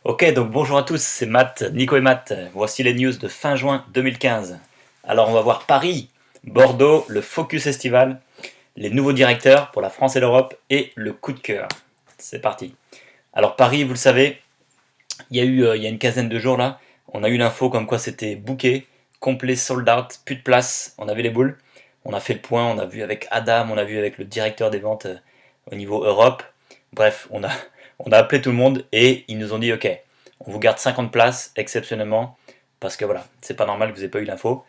Ok, donc bonjour à tous, c'est Matt, Nico et Matt. Voici les news de fin juin 2015. Alors on va voir Paris, Bordeaux, le Focus Estival, les nouveaux directeurs pour la France et l'Europe et le coup de cœur. C'est parti. Alors Paris, vous le savez, il y a une quinzaine de jours là, on a eu l'info comme quoi c'était booké, complet, sold out, plus de place, on avait les boules. On a fait le point, on a vu avec Adam, on a vu avec le directeur des ventes au niveau Europe. Bref, on a appelé tout le monde et ils nous ont dit ok, on vous garde 50 places exceptionnellement parce que voilà, c'est pas normal que vous n'ayez pas eu l'info.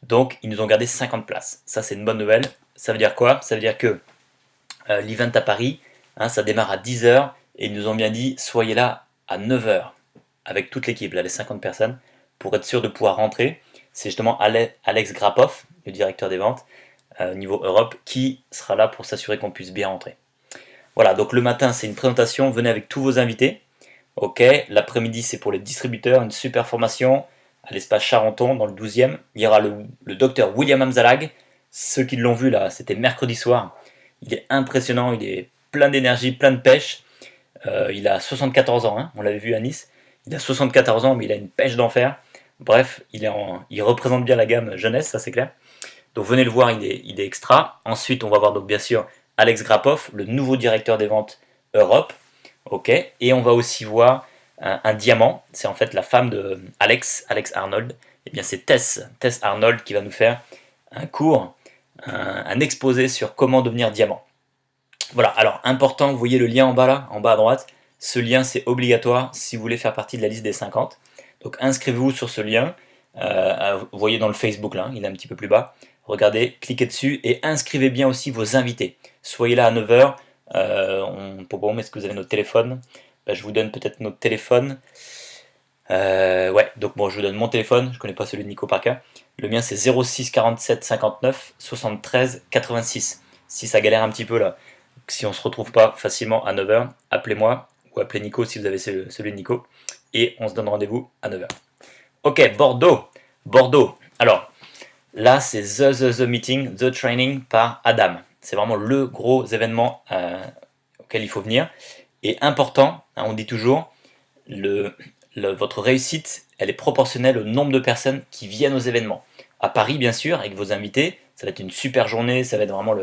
Donc ils nous ont gardé 50 places. Ça c'est une bonne nouvelle. Ça veut dire quoi? Ça veut dire que l'event à Paris, hein, ça démarre à 10h et ils nous ont bien dit soyez là à 9h avec toute l'équipe, là les 50 personnes, pour être sûr de pouvoir rentrer. C'est justement Alex Grapov, le directeur des ventes au niveau Europe, qui sera là pour s'assurer qu'on puisse bien rentrer. Voilà, donc le matin c'est une présentation, venez avec tous vos invités. Ok, l'après-midi c'est pour les distributeurs, une super formation à l'espace Charenton dans le 12e. Il y aura le docteur William Amzalag. Ceux qui l'ont vu là, c'était mercredi soir. Il est impressionnant, il est plein d'énergie, plein de pêche. Il a 74 ans, hein, on l'avait vu à Nice. Il a 74 ans, mais il a une pêche d'enfer. Bref, il représente bien la gamme jeunesse, ça c'est clair. Donc venez le voir, il est extra. Ensuite, on va voir donc bien sûr Alex Grapov, le nouveau directeur des ventes Europe. Ok, et on va aussi voir un diamant. C'est en fait la femme de Alex Arnold. Et bien c'est Tess Arnold qui va nous faire un cours, un exposé sur comment devenir diamant. Voilà, alors important, vous voyez le lien en bas là, en bas à droite. Ce lien c'est obligatoire si vous voulez faire partie de la liste des 50. Donc inscrivez-vous sur ce lien. Vous voyez dans le Facebook là, il est un petit peu plus bas. Regardez, cliquez dessus et inscrivez bien aussi vos invités. Soyez là à 9h. Est-ce que vous avez notre téléphone? Je vous donne peut-être notre téléphone. Ouais, donc bon, je vous donne mon téléphone, je connais pas celui de Nico par cas. Le mien c'est 06 47 59 73 86. Si ça galère un petit peu là, si on se retrouve pas facilement à 9h, appelez-moi ou appelez Nico si vous avez celui de Nico et on se donne rendez-vous à 9h. Ok, Bordeaux. Alors, là c'est the meeting, the training par Adam. C'est vraiment le gros événement auquel il faut venir. Et important, hein, on dit toujours, votre réussite, elle est proportionnelle au nombre de personnes qui viennent aux événements. À Paris, bien sûr, avec vos invités, ça va être une super journée, ça va être vraiment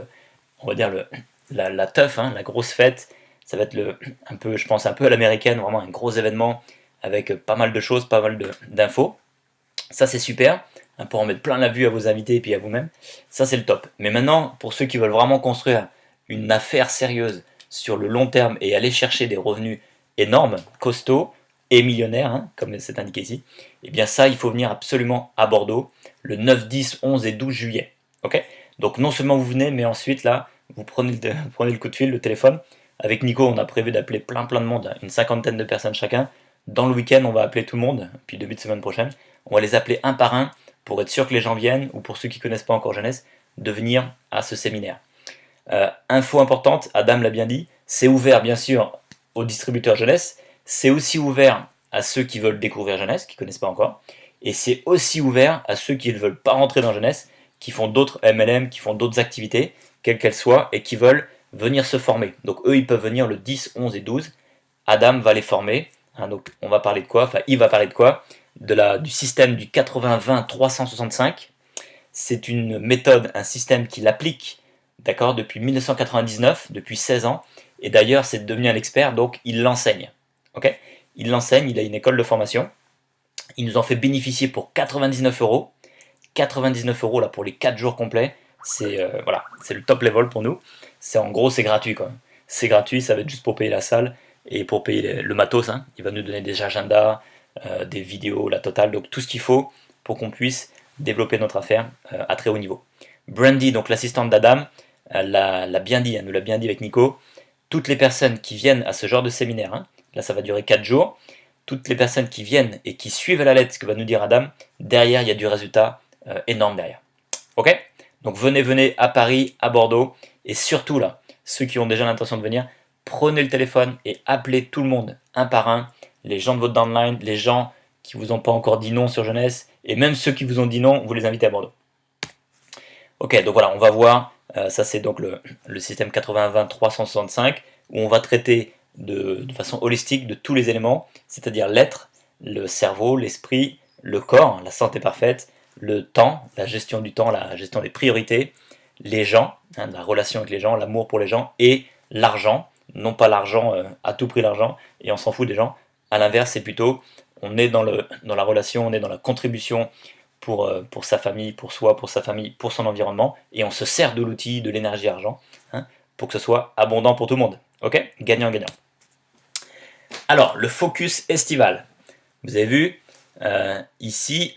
on va dire la teuf, hein, la grosse fête. Ça va être un peu, je pense, un peu à l'américaine, vraiment un gros événement avec pas mal de choses, pas mal d'infos. Ça, c'est super, hein, pour en mettre plein la vue à vos invités et puis à vous-même. Ça, c'est le top. Mais maintenant, pour ceux qui veulent vraiment construire une affaire sérieuse sur le long terme et aller chercher des revenus énormes, costauds et millionnaires, hein, comme c'est indiqué ici, et bien ça, il faut venir absolument à Bordeaux le 9, 10, 11 et 12 juillet. Ok? Donc non seulement vous venez, mais ensuite là, vous prenez le coup de fil, le téléphone. Avec Nico, on a prévu d'appeler plein de monde, une cinquantaine de personnes chacun. Dans le week-end, on va appeler tout le monde, puis début de semaine prochaine. On va les appeler un par un pour être sûr que les gens viennent, ou pour ceux qui ne connaissent pas encore Jeunesse, de venir à ce séminaire. Info importante, Adam l'a bien dit, c'est ouvert bien sûr aux distributeurs Jeunesse, c'est aussi ouvert à ceux qui veulent découvrir Jeunesse, qui ne connaissent pas encore, et c'est aussi ouvert à ceux qui ne veulent pas rentrer dans Jeunesse, qui font d'autres MLM, qui font d'autres activités, quelles qu'elles soient, et qui veulent venir se former. Donc eux, ils peuvent venir le 10, 11 et 12. Adam va les former. Hein, donc on va parler de quoi? Enfin, il va parler de quoi? Du système du 80-20-365. C'est une méthode, un système qu'il applique, d'accord, depuis 1999, depuis 16 ans. Et d'ailleurs, c'est devenu un expert, donc il l'enseigne. Ok? Il l'enseigne, il a une école de formation. Il nous en fait bénéficier pour 99 euros. 99 euros là pour les 4 jours complets. C'est voilà, c'est le top level pour nous. C'est en gros, c'est gratuit quoi. C'est gratuit, ça va être juste pour payer la salle et pour payer le matos. Hein. Il va nous donner des agendas, des vidéos, la totale, donc tout ce qu'il faut pour qu'on puisse développer notre affaire à très haut niveau. Brandy, donc l'assistante d'Adam, l'a bien dit, elle nous l'a bien dit avec Nico. Toutes les personnes qui viennent à ce genre de séminaire, hein, là ça va durer 4 jours, toutes les personnes qui viennent et qui suivent à la lettre ce que va nous dire Adam, derrière il y a du résultat énorme derrière. Ok? Donc venez à Paris, à Bordeaux, et surtout là, ceux qui ont déjà l'intention de venir, prenez le téléphone et appelez tout le monde, un par un, les gens de votre downline, les gens qui vous ont pas encore dit non sur Jeunesse, et même ceux qui vous ont dit non, vous les invitez à Bordeaux. Ok, donc voilà, on va voir, ça c'est donc le système 80-20-365, où on va traiter de façon holistique de tous les éléments, c'est-à-dire l'être, le cerveau, l'esprit, le corps, la santé parfaite, le temps, la gestion du temps, la gestion des priorités, les gens, la relation avec les gens, l'amour pour les gens, et l'argent, non pas l'argent, à tout prix l'argent, et on s'en fout des gens. À l'inverse, c'est plutôt, on est dans la relation, on est dans la contribution pour sa famille, pour soi, pour sa famille, pour son environnement, et on se sert de l'outil, de l'énergie argent, pour que ce soit abondant pour tout le monde. Ok? Gagnant-gagnant. Alors, le focus estival. Vous avez vu, ici,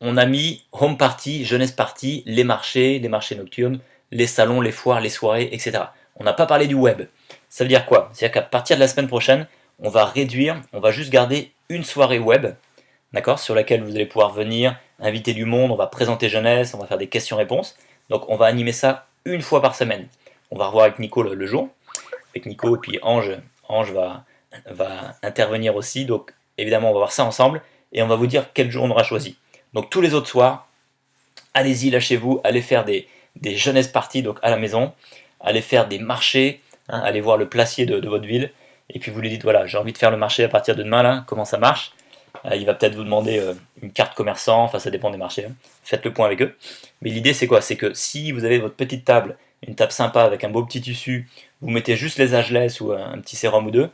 on a mis home party, jeunesse party, les marchés nocturnes, les salons, les foires, les soirées, etc. On n'a pas parlé du web. Ça veut dire quoi? C'est-à-dire qu'à partir de la semaine prochaine, on va réduire, on va juste garder une soirée web, d'accord, sur laquelle vous allez pouvoir venir, inviter du monde, on va présenter jeunesse, on va faire des questions-réponses. Donc on va animer ça une fois par semaine. On va revoir avec Nico le jour, avec Nico, et puis Ange va intervenir aussi. Donc évidemment, on va voir ça ensemble, et on va vous dire quel jour on aura choisi. Donc tous les autres soirs, allez-y, lâchez-vous, allez faire des jeunesses parties donc à la maison, allez faire des marchés, allez voir le placier de votre ville, et puis vous lui dites voilà, j'ai envie de faire le marché à partir de demain, là, comment ça marche. Il va peut-être vous demander une carte commerçant, enfin ça dépend des marchés, faites le point avec eux. Mais l'idée c'est quoi? C'est que si vous avez votre petite table, une table sympa avec un beau petit tissu, vous mettez juste les ageless ou un petit sérum ou deux,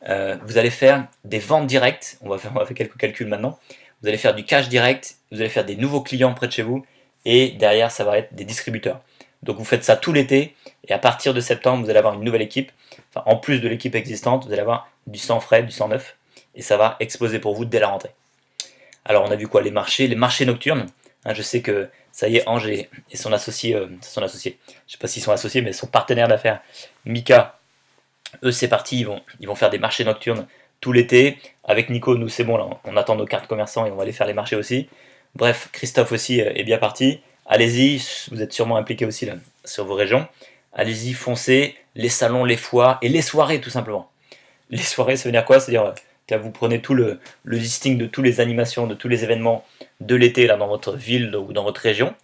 vous allez faire des ventes directes, on va faire quelques calculs maintenant, vous allez faire du cash direct, vous allez faire des nouveaux clients près de chez vous, et derrière ça va être des distributeurs. Donc vous faites ça tout l'été, et à partir de septembre vous allez avoir une nouvelle équipe, enfin, en plus de l'équipe existante, vous allez avoir du sang frais, du sang neuf, et ça va exploser pour vous dès la rentrée. Alors on a vu quoi? Les marchés nocturnes, je sais que ça y est, Ange et son associé, je sais pas s'ils sont associés, mais son partenaire d'affaires, Mika, eux c'est parti, ils vont faire des marchés nocturnes tout l'été. Avec Nico, nous c'est bon, là, on attend nos cartes commerçants et on va aller faire les marchés aussi. Bref, Christophe aussi est bien parti. Allez-y, vous êtes sûrement impliqués aussi là, sur vos régions. Allez-y, foncez, les salons, les foires et les soirées tout simplement. Les soirées, ça veut dire quoi? C'est-à-dire que vous prenez tout le listing de toutes les animations, de tous les événements de l'été là dans votre ville ou dans votre région.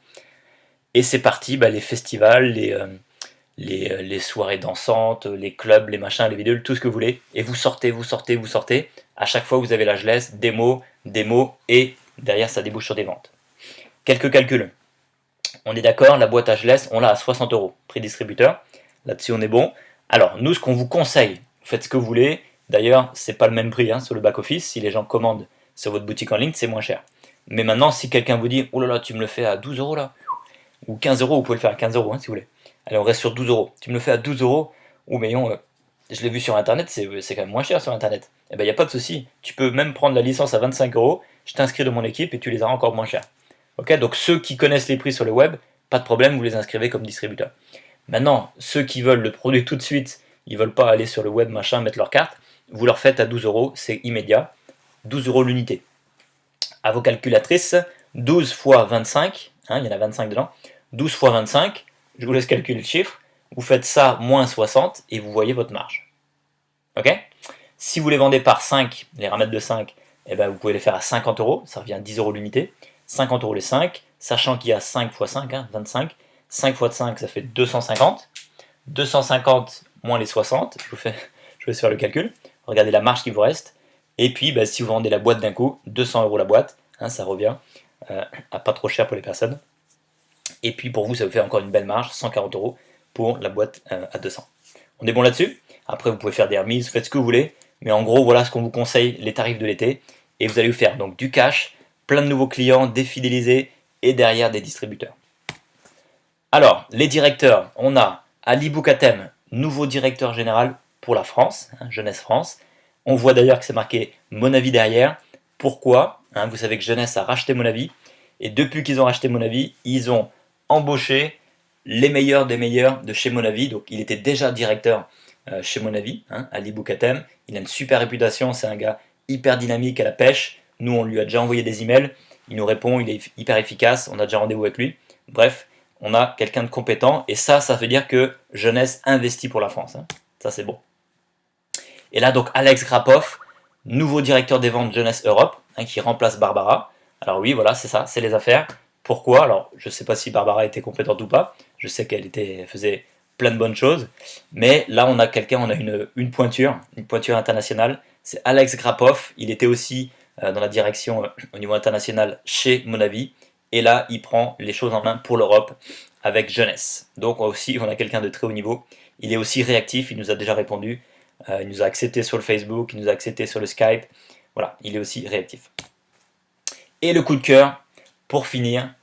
Et c'est parti, les festivals, les soirées dansantes, les clubs, les machins, les vidéos, tout ce que vous voulez. Et vous sortez, vous sortez, vous sortez. À chaque fois, vous avez la gelesse, démo, et derrière, ça débouche sur des ventes. Quelques calculs. On est d'accord, la boîte à gelesse, on l'a à 60 €, prix distributeur. Là-dessus, on est bon. Alors, nous, ce qu'on vous conseille, faites ce que vous voulez. D'ailleurs, c'est pas le même prix sur le back-office. Si les gens commandent sur votre boutique en ligne, c'est moins cher. Mais maintenant, si quelqu'un vous dit, oh là là, tu me le fais à 12 € là, ou 15 €, vous pouvez le faire à 15 € si vous voulez. Allez, on reste sur 12 €. Tu me le fais à 12 €, ou mais je l'ai vu sur internet, c'est quand même moins cher sur internet. Eh ben, il n'y a pas de souci. Tu peux même prendre la licence à 25 €, je t'inscris de mon équipe et tu les auras encore moins cher. Ok, donc ceux qui connaissent les prix sur le web, pas de problème, vous les inscrivez comme distributeur. Maintenant, ceux qui veulent le produit tout de suite, ils veulent pas aller sur le web, machin, mettre leur carte, vous leur faites à 12 €, c'est immédiat, 12 € l'unité. À vos calculatrices, 12 fois 25, il y en a 25 dedans, 12 fois 25, je vous laisse calculer le chiffre, vous faites ça moins 60 et vous voyez votre marge. Ok? Si vous les vendez par 5, les ramettes de 5, eh ben vous pouvez les faire à 50 €, ça revient à 10 € l'unité, 50 € les 5, sachant qu'il y a 5 x 5, 25, 5 x 5 ça fait 250, 250 moins les 60, je vous laisse faire le calcul, regardez la marge qui vous reste, et puis si vous vendez la boîte d'un coup, 200 € la boîte, ça revient à pas trop cher pour les personnes, et puis pour vous ça vous fait encore une belle marge, 140 € pour la boîte à 200. On est bon là-dessus? Après vous pouvez faire des remises, faites ce que vous voulez, mais en gros voilà ce qu'on vous conseille, les tarifs de l'été, et vous allez vous faire donc du cash, plein de nouveaux clients, défidélisés, et derrière des distributeurs. Alors, les directeurs, on a Ali Boukatem, nouveau directeur général pour la France, Jeunesse France. On voit d'ailleurs que c'est marqué Mon Avis derrière. Pourquoi? Vous savez que Jeunesse a racheté Mon Avis, et depuis qu'ils ont racheté Mon Avis, ils ont embauché les meilleurs des meilleurs de chez Mon Avis. Donc il était déjà directeur chez Mon Avis, Ali Boukatem. Il a une super réputation, c'est un gars hyper dynamique à la pêche. Nous, on lui a déjà envoyé des emails, il nous répond, il est hyper efficace, on a déjà rendez-vous avec lui. Bref, on a quelqu'un de compétent, et ça veut dire que Jeunesse investit pour la France. Ça, c'est bon. Et là, donc, Alex Grapov, nouveau directeur des ventes Jeunesse Europe, qui remplace Barbara. Alors oui, voilà, c'est ça, c'est les affaires. Pourquoi? Alors, je ne sais pas si Barbara était compétente ou pas. Je sais qu'elle faisait plein de bonnes choses. Mais là, on a une pointure internationale. C'est Alex Grapov. Il était aussi dans la direction au niveau international chez Monavi. Et là, il prend les choses en main pour l'Europe avec jeunesse. Donc aussi, on a quelqu'un de très haut niveau. Il est aussi réactif, il nous a déjà répondu. Il nous a accepté sur le Facebook, il nous a accepté sur le Skype. Voilà, il est aussi réactif. Et le coup de cœur, pour finir,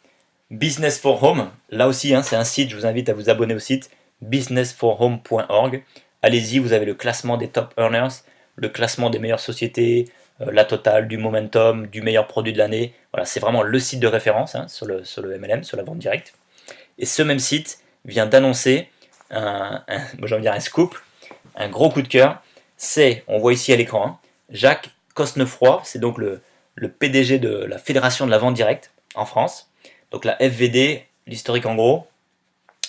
Business for Home. Là aussi, c'est un site, je vous invite à vous abonner au site businessforhome.org. Allez-y, vous avez le classement des top earners, le classement des meilleures sociétés, la totale, du momentum, du meilleur produit de l'année. Voilà, c'est vraiment le site de référence sur le MLM, sur la vente directe. Et ce même site vient d'annoncer un scoop, un gros coup de cœur. C'est, on voit ici à l'écran, Jacques Cosnefroy, c'est donc le PDG de la Fédération de la vente directe en France. Donc la FVD, l'historique en gros.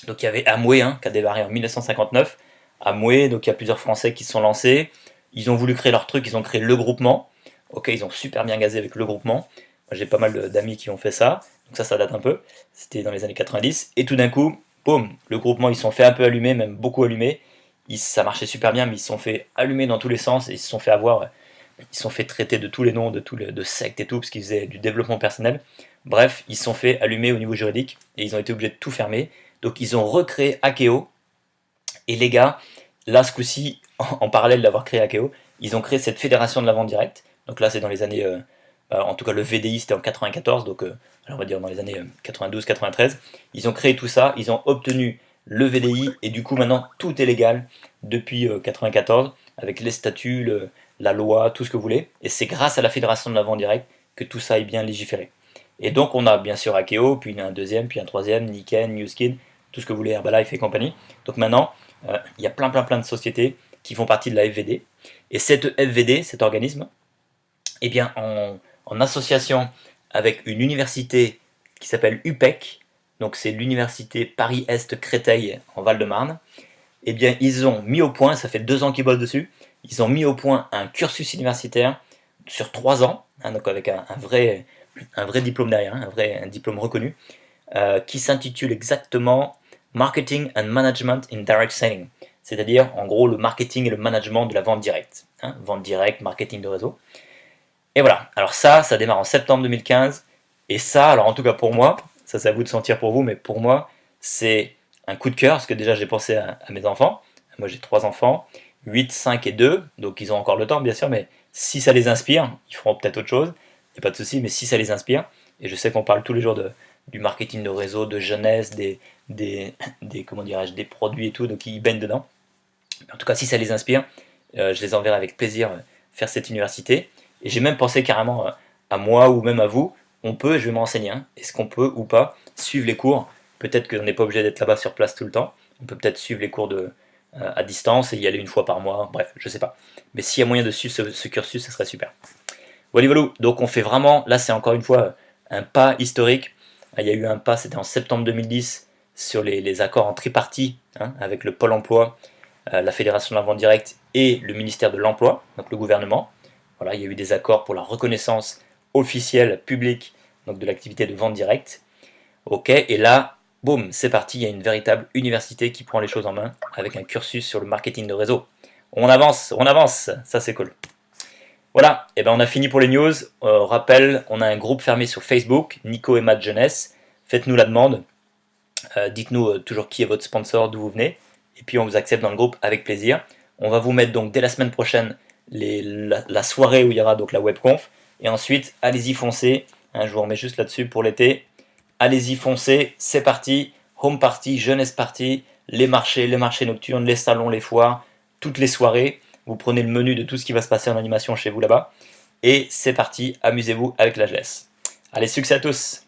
Donc il y avait Amway qui a démarré en 1959. Amway, donc il y a plusieurs Français qui se sont lancés. Ils ont voulu créer leur truc, ils ont créé le groupement. Ok, ils ont super bien gazé avec le groupement. Moi j'ai pas mal d'amis qui ont fait ça. Donc ça date un peu. C'était dans les années 90. Et tout d'un coup, boum, le groupement, ils se sont fait un peu allumer, même beaucoup allumer. Ça marchait super bien, mais ils se sont fait allumer dans tous les sens et ils se sont fait traiter de tous les noms, de sectes et tout, parce qu'ils faisaient du développement personnel. Bref, ils se sont fait allumer au niveau juridique et ils ont été obligés de tout fermer. Donc ils ont recréé Akeo. Et les gars, là ce coup-ci, en parallèle d'avoir créé Akeo, ils ont créé cette fédération de la vente directe. Donc là c'est dans les années, en tout cas le VDI c'était en 94, donc on va dire dans les années 92-93. Ils ont créé tout ça, ils ont obtenu le VDI et du coup maintenant tout est légal depuis 94 avec les statuts, la loi, tout ce que vous voulez. Et c'est grâce à la fédération de la vente directe que tout ça est bien légiféré. Et donc on a bien sûr Akeo, puis un deuxième, puis un troisième, Niken, Newskin, tout ce que vous voulez, Herbalife et compagnie. Donc maintenant, il y a plein de sociétés qui font partie de la FVD. Et cette FVD, cet organisme, eh bien en association avec une université qui s'appelle UPEC, donc c'est l'université Paris-Est Créteil en Val-de-Marne, eh bien ils ont mis au point, ça fait 2 ans qu'ils bossent dessus, ils ont mis au point un cursus universitaire sur 3 ans, donc avec un vrai diplôme derrière, un diplôme reconnu, qui s'intitule exactement Marketing and Management in Direct Selling, c'est-à-dire en gros le marketing et le management de la vente directe, vente directe, marketing de réseau. Et voilà, alors ça démarre en septembre 2015, et ça, alors en tout cas pour moi, ça c'est à vous de sentir pour vous, mais pour moi, c'est un coup de cœur, parce que déjà j'ai pensé à mes enfants, moi j'ai 3 enfants, 8, 5 et 2, donc ils ont encore le temps bien sûr, mais si ça les inspire, ils feront peut-être autre chose, il n'y a pas de souci, mais si ça les inspire, et je sais qu'on parle tous les jours du marketing de réseau, de jeunesse, des produits et tout, donc ils baignent dedans. En tout cas, si ça les inspire, je les enverrai avec plaisir faire cette université. Et j'ai même pensé carrément à moi ou même à vous, je vais me renseigner, est-ce qu'on peut ou pas suivre les cours? Peut-être qu'on n'est pas obligé d'être là-bas sur place tout le temps, on peut peut-être suivre les cours à distance et y aller une fois par mois, bref, je sais pas. Mais s'il y a moyen de suivre ce cursus, ça serait super. Voilà, donc on fait vraiment, là c'est encore une fois un pas historique. Il y a eu un pas, c'était en septembre 2010, sur les accords en tripartie, avec le Pôle emploi, la Fédération de la vente directe et le ministère de l'Emploi, donc le gouvernement. Voilà, il y a eu des accords pour la reconnaissance officielle, publique, donc de l'activité de vente directe. Ok, et là, boum, c'est parti, il y a une véritable université qui prend les choses en main, avec un cursus sur le marketing de réseau. On avance, ça c'est cool. Voilà, et ben on a fini pour les news. Rappel, on a un groupe fermé sur Facebook, Nico et Matt Jeunesse. Faites-nous la demande. Dites-nous toujours qui est votre sponsor, d'où vous venez. Et puis on vous accepte dans le groupe avec plaisir. On va vous mettre donc dès la semaine prochaine la soirée où il y aura donc la webconf. Et ensuite, allez-y foncez. Je vous remets juste là-dessus pour l'été. Allez-y foncez, c'est parti. Home party, jeunesse party, les marchés nocturnes, les salons, les foires, toutes les soirées. Vous prenez le menu de tout ce qui va se passer en animation chez vous là-bas. Et c'est parti, amusez-vous avec la jeunesse. Allez, succès à tous!